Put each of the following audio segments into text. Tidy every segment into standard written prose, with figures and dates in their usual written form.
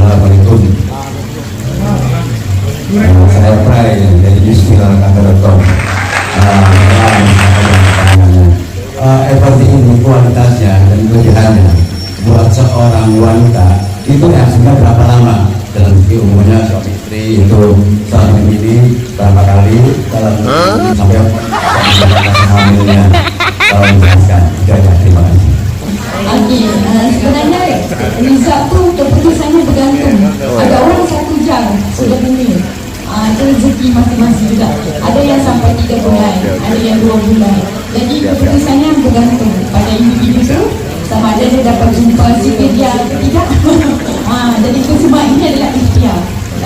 Assalamualaikum. Saya Prai dari newsfiralkata.com. Seperti ini kualitasnya dan kelebihannya buat seorang wanita itu yang sudah berapa lama dalam umurnya suami istri itu selama ini berapa kali dalam sampai hamilnya kalau menjelaskan. Terima kasih. Okey, sebenarnya result tu keputusannya bergantung. Ada orang 1 jam sudah hamil. Itu rezeki masing-masing juga. Ada yang sampai 3 bulan, ada yang 2 bulan. Jadi keputusannya bergantung pada individu tu sama ada dia dapat jumpa si pedia atau tidak. Jadi itu semua ini adalah ikhtiar.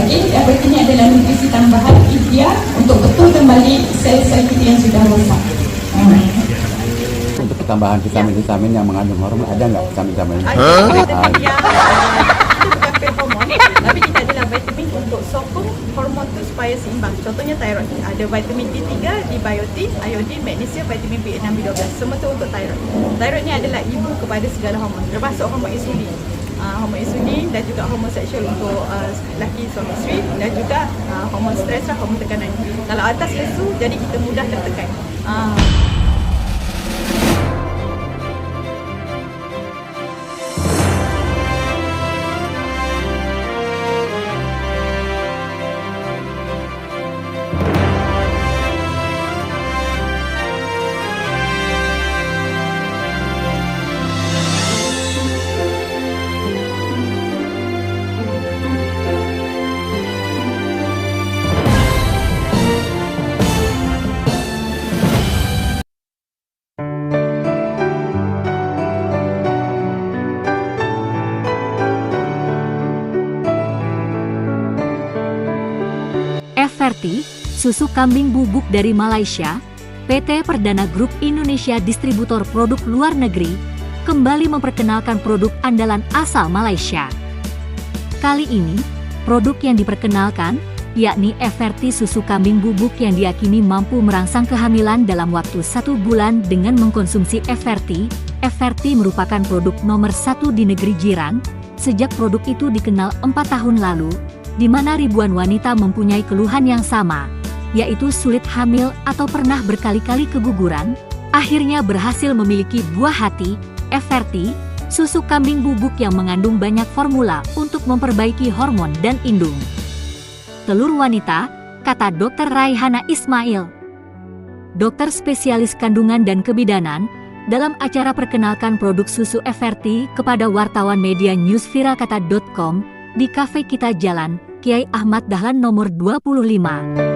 Okey, apa ini adalah nutrisi tambahan ikhtiar untuk betul kembali sel-sel kita yang sudah rosak. Untuk tambahan vitamin-vitamin yang mengandung hormon ada nggak vitamin-vitamin? Tapi kita adalah vitamin untuk sokong hormon tu supaya seimbang. Contohnya thyroid, ada vitamin D3, D-biotin, iodin, magnesium, vitamin B6, B12. Semua tu untuk thyroid. Thyroid ni adalah ibu kepada segala hormon, termasuk hormon insulin. Hormon insulin dan juga hormon seksual untuk lelaki suami isteri dan juga hormon stres, hormon tekanan. Kalau atas lesu, jadi kita mudah tertekan. FRT, susu kambing bubuk dari Malaysia, PT Perdana Group Indonesia distributor produk luar negeri, kembali memperkenalkan produk andalan asal Malaysia. Kali ini, produk yang diperkenalkan, yakni FRT susu kambing bubuk yang diyakini mampu merangsang kehamilan dalam waktu 1 bulan dengan mengkonsumsi FRT. FRT merupakan produk nomor 1 di negeri jiran, sejak produk itu dikenal 4 tahun lalu, di mana ribuan wanita mempunyai keluhan yang sama, yaitu sulit hamil atau pernah berkali-kali keguguran, akhirnya berhasil memiliki buah hati, FRT, susu kambing bubuk yang mengandung banyak formula untuk memperbaiki hormon dan indung. Telur wanita, kata Dr. Raihana Ismail, dokter spesialis kandungan dan kebidanan, dalam acara perkenalkan produk susu FRT kepada wartawan media newsfiralkata.com, di Kafe Kita Jalan, Kiai Ahmad Dahlan nomor 25,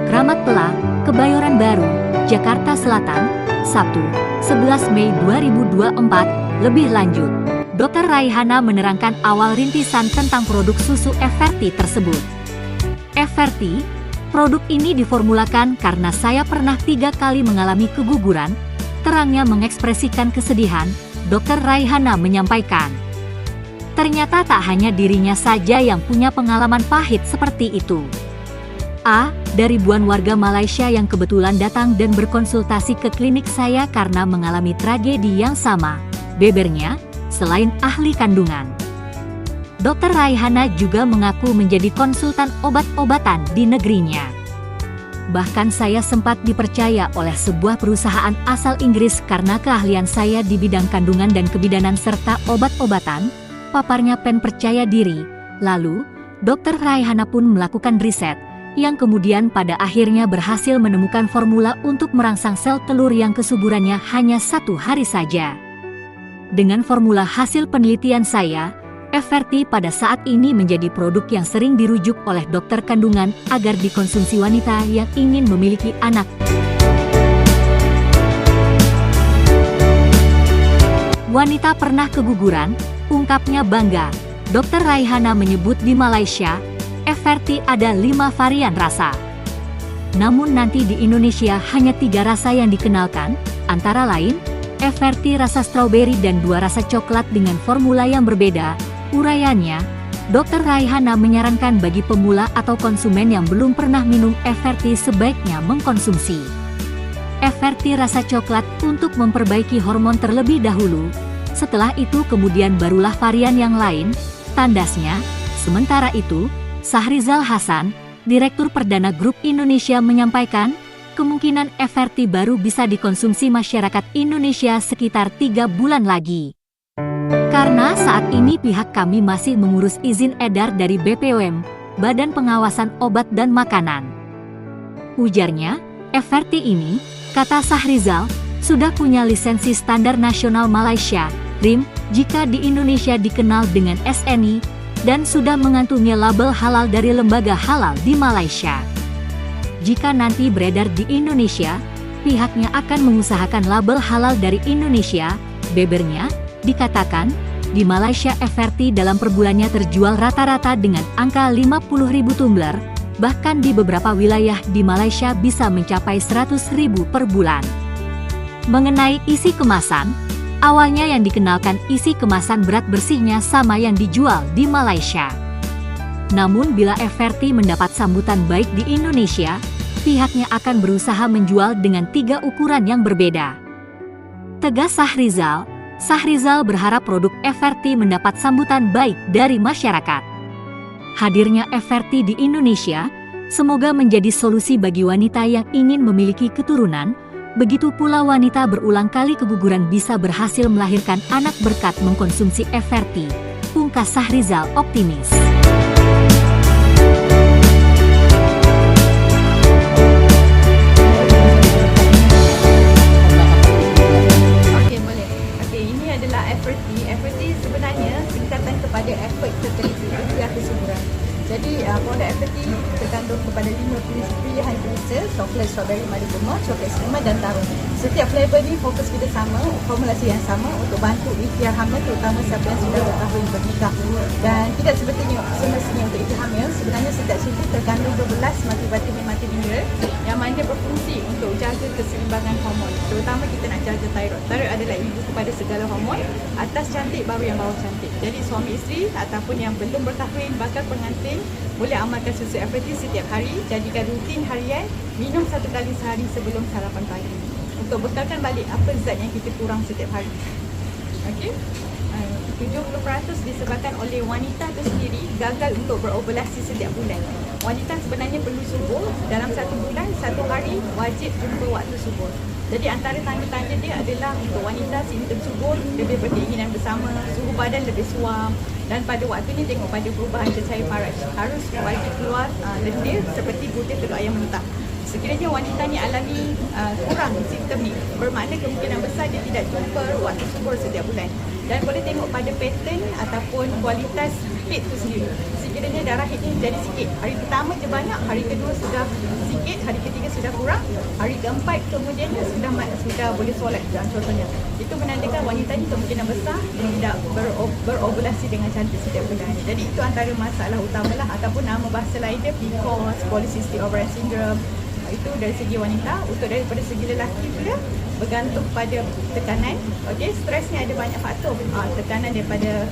Kramat Pela, Kebayoran Baru, Jakarta Selatan, Sabtu, 11 Mei 2024. Lebih lanjut, Dr. Raihana menerangkan awal rintisan tentang produk susu FRT tersebut. FRT, produk ini diformulakan karena saya pernah 3 kali mengalami keguguran, terangnya mengekspresikan kesedihan, Dr. Raihana menyampaikan. Ternyata tak hanya dirinya saja yang punya pengalaman pahit seperti itu. Dari ribuan warga Malaysia yang kebetulan datang dan berkonsultasi ke klinik saya karena mengalami tragedi yang sama, bebernya, selain ahli kandungan. Dr. Raihana juga mengaku menjadi konsultan obat-obatan di negerinya. Bahkan saya sempat dipercaya oleh sebuah perusahaan asal Inggris karena keahlian saya di bidang kandungan dan kebidanan serta obat-obatan, paparnya Pen percaya diri. Lalu, Dr. Raihana pun melakukan riset, yang kemudian pada akhirnya berhasil menemukan formula untuk merangsang sel telur yang kesuburannya hanya 1 hari saja. Dengan formula hasil penelitian saya, FRT pada saat ini menjadi produk yang sering dirujuk oleh dokter kandungan agar dikonsumsi wanita yang ingin memiliki anak. Wanita pernah keguguran, ungkapnya bangga. Dr. Raihana menyebut di Malaysia, FRT ada 5 varian rasa. Namun nanti di Indonesia hanya 3 rasa yang dikenalkan, antara lain, FRT rasa stroberi dan 2 rasa coklat dengan formula yang berbeda. Uraiannya, Dr. Raihana menyarankan bagi pemula atau konsumen yang belum pernah minum FRT sebaiknya mengkonsumsi FRT rasa coklat untuk memperbaiki hormon terlebih dahulu. Setelah itu kemudian barulah varian yang lain. Tandasnya, Sementara itu, Sahrizal Hasan, Direktur Perdana Grup Indonesia menyampaikan, kemungkinan FRT baru bisa dikonsumsi masyarakat Indonesia sekitar 3 bulan lagi. Karena saat ini pihak kami masih mengurus izin edar dari BPOM, Badan Pengawasan Obat dan Makanan. Ujarnya, FRT ini, kata Sahrizal, sudah punya lisensi standar nasional Malaysia, RIM, jika di Indonesia dikenal dengan SNI, dan sudah mengantungi label halal dari lembaga halal di Malaysia. Jika nanti beredar di Indonesia, pihaknya akan mengusahakan label halal dari Indonesia, bebernya, dikatakan, di Malaysia FRT dalam per bulannya terjual rata-rata dengan angka 50.000 tumbler, bahkan di beberapa wilayah di Malaysia bisa mencapai 100.000 per bulan. Mengenai isi kemasan, awalnya yang dikenalkan isi kemasan berat bersihnya sama yang dijual di Malaysia. Namun bila FRT mendapat sambutan baik di Indonesia, pihaknya akan berusaha menjual dengan 3 ukuran yang berbeda. Tegas Sahrizal berharap produk FRT mendapat sambutan baik dari masyarakat. Hadirnya FRT di Indonesia, semoga menjadi solusi bagi wanita yang ingin memiliki keturunan. Begitu pula wanita berulang kali keguguran bisa berhasil melahirkan anak berkat mengkonsumsi FRT. Pungkas Sahrizal optimis. Okey, boleh. Okey, ini adalah FRT. FRT sebenarnya singkatan kepada effort fertility, ikhtiar kesuburan. Jadi produk FRT terkandung kepada 5 pilihan rasa, coklat, strawberry, madu kurma, coklat selimut dan tarum. Setiap flavor ni fokus kita sama, formulasi yang sama untuk bantu ikhtiar hamil, terutama siapa yang sudah bertahun bernikah. Dan tidak semestinya untuk ikhtiar hamil, sebenarnya setiap susu terkandung 12 multivitamin yang mana berfungsi untuk jaga keseimbangan hormon. Terutama kita nak jaga thyroid. Thyroid adalah ibu kepada segala hormon, atas cantik baru yang bawah cantik. Jadi suami isteri ataupun yang belum berkahwin, bakal pengantin boleh amalkan susu FRT setiap hari, jadikan rutin harian, minum 1 kali sehari sebelum sarapan pagi untuk bekalkan balik apa zat yang kita kurang setiap hari. Okey. 70% disebabkan oleh wanita itu sendiri gagal untuk berovulasi setiap bulan. Wanita sebenarnya perlu subur dalam 1 bulan, 1 hari wajib jumpa waktu subur. Jadi antara tanda-tanda dia adalah untuk wanita simptom subur, lebih berkeinginan bersama, suhu badan lebih suam, dan pada waktu ni tengok pada perubahan cecair paraj. Harus wajib keluar lendir seperti butir telur ayam mentah. Sekiranya wanita ni alami kurang simptom ni, bermakna kemungkinan besar dia tidak jumpa waktu subur setiap bulan. Dan boleh tengok pada pattern ataupun kualitas haid tu sendiri. Sekiranya darah haid ni jadi sikit, hari pertama dia banyak, hari kedua sudah sikit, hari ketiga sudah kurang, hari keempat kemudiannya sudah boleh solat contohnya. Itu menandakan wanita ni kemungkinan besar tidak berovulasi dengan cantik setiap bulan. Jadi itu antara masalah utamalah, ataupun nama bahasa lain dia PCOS, Polycystic Ovarian Syndrome. Itu dari segi wanita. Untuk daripada segi lelaki pula bergantung pada tekanan. Okey, stres ni ada banyak faktor. Tekanan daripada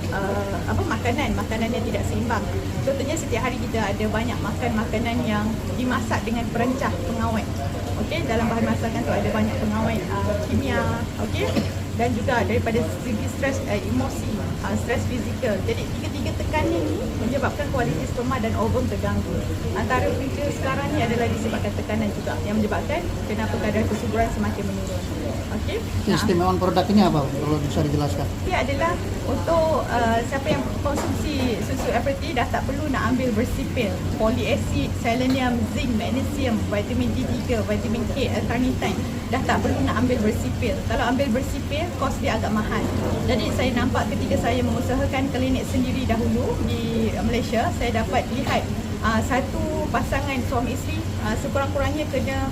makanan yang tidak seimbang. Contohnya setiap hari kita ada banyak makan makanan yang dimasak dengan perencah pengawet. Okey, dalam bahan masakan tu ada banyak pengawet kimia. Okey, dan juga daripada segi stres emosi, stres fizikal. Jadi tiga-tiga tekanan ni menyebabkan kualiti sperma dan ovum terganggu. Antara punca sekarang ni adalah disebabkan tekanan juga yang menyebabkan kenapa kadar kesuburan semakin menurun. Okey. Keistimewaan produk ini apa? Kalau bisa dijelaskan. Dia adalah untuk siapa yang konsumsi susu FRT dah tak perlu nak ambil bersih pil, folic acid, selenium, zinc, magnesium, vitamin D3, vitamin K, L-carnitine. Dah tak perlu nak ambil bersih pil. Kalau ambil bersih pil, kos dia agak mahal. Jadi saya nampak ketika saya mengusahakan klinik sendiri dahulu di Malaysia, saya dapat lihat satu pasangan suami isteri sekurang-kurangnya kena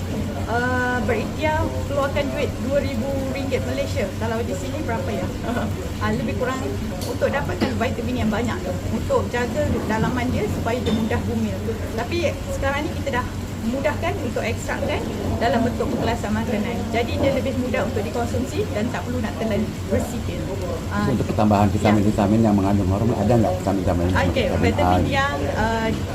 berikhtiar keluarkan duit RM2,000 Malaysia. Kalau di sini berapa ya? Lebih kurang untuk dapatkan vitamin yang banyak untuk jaga dalaman dia supaya dia mudah bumil. Tapi sekarang ni kita dah mudahkan untuk ekstrakkan dalam bentuk kelasan makanan. Jadi dia lebih mudah untuk dikonsumsi dan tak perlu nak telan bersih pil. Untuk ketambahan vitamin-vitamin yang mengandung hormon, ada nggak vitamin-vitamin? Okey, vitamin yang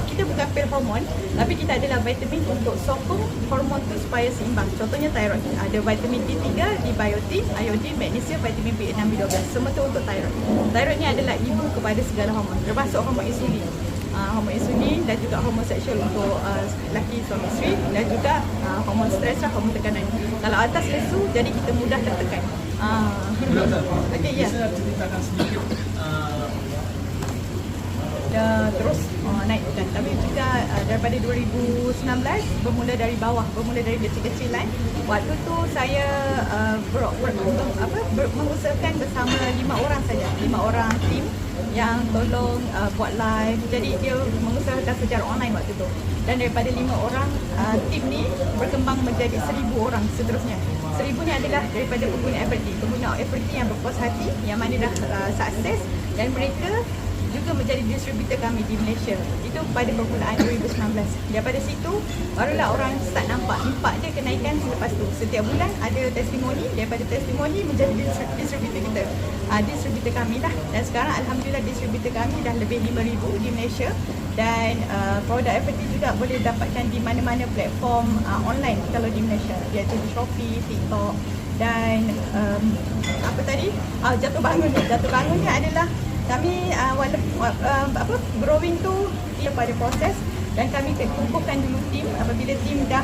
kita bukan pil hormon, tapi kita adalah vitamin untuk sokong hormon tu supaya seimbang. Contohnya thyroid. Ada vitamin D3, D-biotin, iodin, magnesium, vitamin B6, B12. Semua tu untuk thyroid. Thyroid ni adalah ibu kepada segala hormon, termasuk hormon insulin. homoinsulin dan juga homoseksual untuk lelaki suami isteri, dan juga hormon stres lah, hormon tekanan. Kalau atas lesu, jadi kita mudah tertekan. Okey, ya. Terus naik dan tapi juga daripada 2019 bermula dari bawah, bermula dari kecil-kecilan. Waktu tu saya mengusahakan bersama 5 orang saja, 5 orang tim yang tolong buat live. Jadi dia mengusahakan secara online waktu tu. Dan daripada 5 orang tim ni berkembang menjadi 1000 orang seterusnya. 1000 ni adalah daripada pengguna FPT yang berpuas hati, yang mana dah sukses, dan mereka juga menjadi distributor kami di Malaysia. Itu pada permulaan 2019. Daripada situ barulah orang start nampak impak dia kenaikan selepas tu. Setiap bulan ada testimoni, daripada testimoni menjadi distributor kita. Distributor kami lah. Dan sekarang alhamdulillah distributor kami dah lebih 5,000 di Malaysia, dan produk FPT juga boleh dapatkan di mana-mana platform online kalau di Malaysia, iaitu di Shopee, TikTok, dan Jatuh Bangun. Jatuh Bangun ni adalah kami growing tu dia pada proses, dan kami kumpulkan dulu tim. Apabila tim dah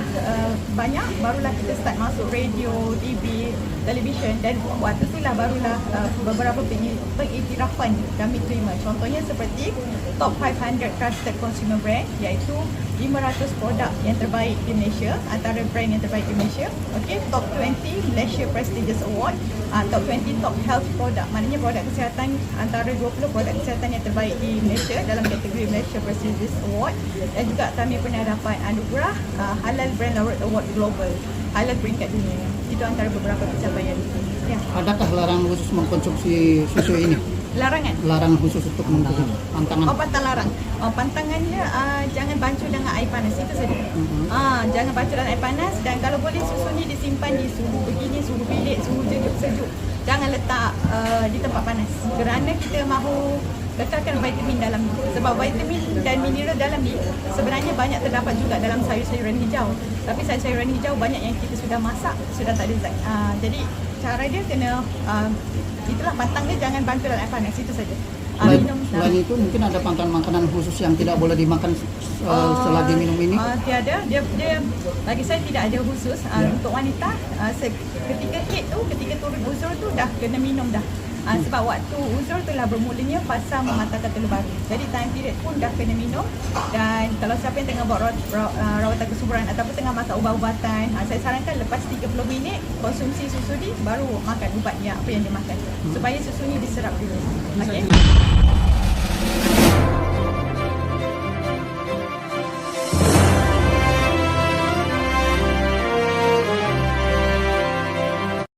banyak, barulah kita start masuk radio, TV, televisyen, dan waktu itulah barulah beberapa pengiktirafan kami terima. Contohnya seperti top 500 trusted consumer brand, iaitu 500 produk yang terbaik di Malaysia, antara brand yang terbaik di Malaysia. Okey, top 20 Malaysia Prestigious Award, top 20 top health product, maknanya produk kesihatan, antara 20 produk kesihatan yang terbaik di Malaysia dalam kategori Malaysia Prestigious Award. Dan juga kami pernah dapat anugerah Halal Brand Award Global, halal peringkat dunia. Itu antara beberapa pencapaian. Ya. Adakah larangan khusus mengkonsumsi susu ini? Larangan? Larangan khusus untuk mengkonsumsi pantangan? Pantang larang. Pantangannya jangan bancuh dengan air panas, itu saja. Jangan bancuh dengan air panas, dan kalau boleh susu ni disimpan di suhu begini, suhu bilik, suhu sejuk. Jangan letak di tempat panas, kerana kita mahu letakkan vitamin dalam ni. Sebab vitamin dan mineral dalam ni sebenarnya banyak terdapat juga dalam sayur-sayuran hijau. Tapi sayur-sayuran hijau banyak yang kita sudah masak, sudah tak ada zat. Jadi cara dia kena itulah, pantang dia jangan bancuh dalam air panas, itu saja. Selain itu mungkin ada makanan khusus yang tidak boleh dimakan selagi minum ini? Tiada. Dia bagi saya tidak ada khusus. Untuk wanita, ketika turun uzur tu dah kena minum dah. Sebab waktu uzur tu lah bermulanya fasa mematahkan telur baru. Jadi time period pun dah kena minum. Dan kalau siapa yang tengah buat rawatan kesuburan ataupun tengah masak ubat-ubatan, saya sarankan lepas 30 minit konsumsi susu ni, baru makan ubat yang apa yang dia makan, supaya susu ni diserap dulu. Okey.